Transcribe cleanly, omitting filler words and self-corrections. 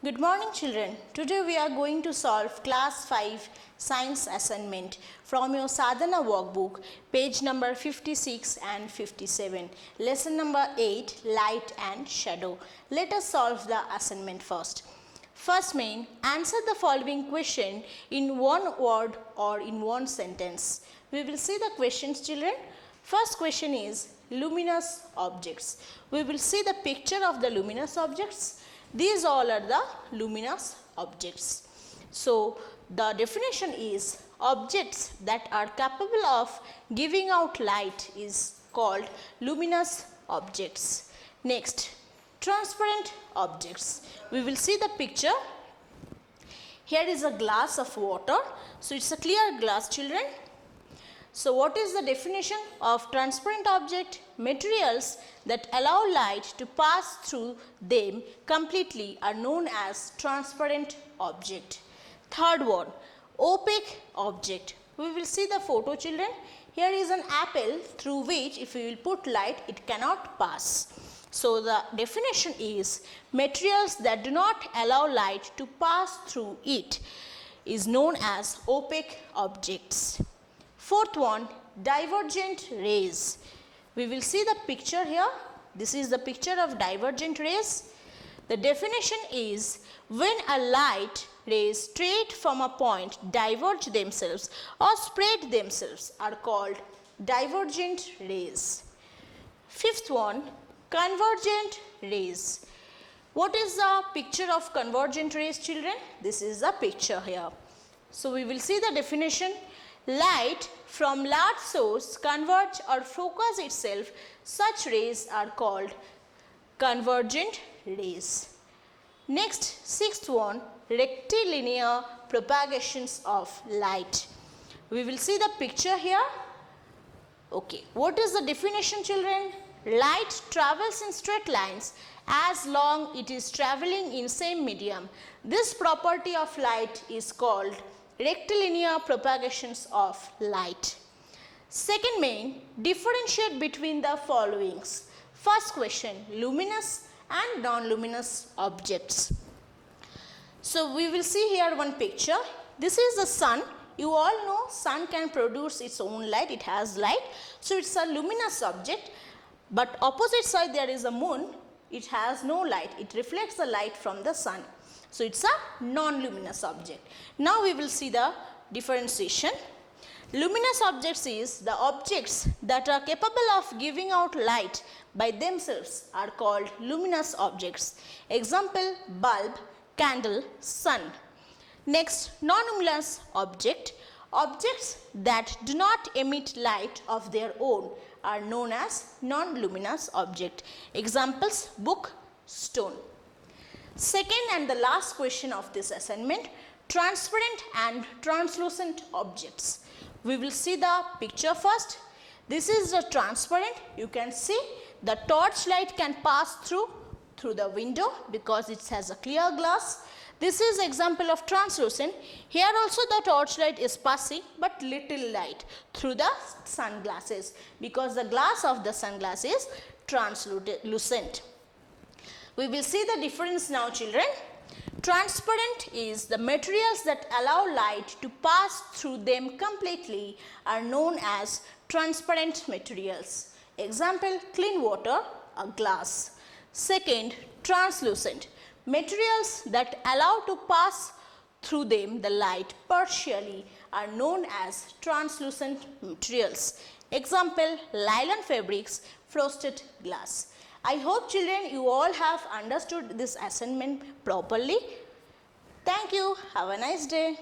Good morning children. Today we are going to solve class 5 science assignment from your Sadhana workbook, page number 56 and 57. Lesson number 8, light and shadow. Let us solve the assignment first. First main, answer the following question in one word or in one sentence. We will see the questions children. First question is luminous objects. We will see the picture of the luminous objects. These all are the luminous objects. So, the definition is objects that are capable of giving out light is called luminous objects. Next, transparent objects. We will see the picture. Here is a glass of water. So, it is a clear glass children. So, what is the definition of transparent object? Materials that allow light to pass through them completely are known as transparent object. Third one, opaque object. We will see the photo children. Here is an apple through which if we will put light, it cannot pass. So, the definition is materials that do not allow light to pass through it is known as opaque objects. Fourth one, divergent rays. We will see the picture here. This is the picture of divergent rays. The definition is when a light rays straight from a point diverge themselves or spread themselves are called divergent rays. Fifth one, convergent rays. What is the picture of convergent rays children? This is the picture here. So, we will see the definition. Light from large source converge or focus itself, such rays are called convergent rays. Next, sixth one, rectilinear propagations of light. We will see the picture here. Okay, what is the definition children? Light travels in straight lines as long it is traveling in same medium. This property of light is called rectilinear propagations of light. Second main, differentiate between the followings. First question, luminous and non-luminous objects. So, we will see here one picture. This is the sun. You all know sun can produce its own light. It has light. So, it is a luminous object. But opposite side there is a moon. It has no light. It reflects the light from the sun. So, it is a non-luminous object. Now, we will see the differentiation. Luminous objects is the objects that are capable of giving out light by themselves are called luminous objects. Example, bulb, candle, sun. Next, non-luminous object. Objects that do not emit light of their own are known as non-luminous object. Examples, book, stone. Second and the last question of this assignment, transparent and translucent objects. We will see the picture first. This is the transparent. You can see the torch light can pass through the window because it has a clear glass. This is example of translucent. Here also the torch light is passing but little light through the sunglasses because the glass of the sunglass is translucent. We will see the difference now children. Transparent is the materials that allow light to pass through them completely are known as transparent materials. Example, clean water, a glass. Second, translucent. Materials that allow to pass through them the light partially are known as translucent materials. Example, nylon fabrics, frosted glass. I hope children you all have understood this assignment properly. Thank you. Have a nice day.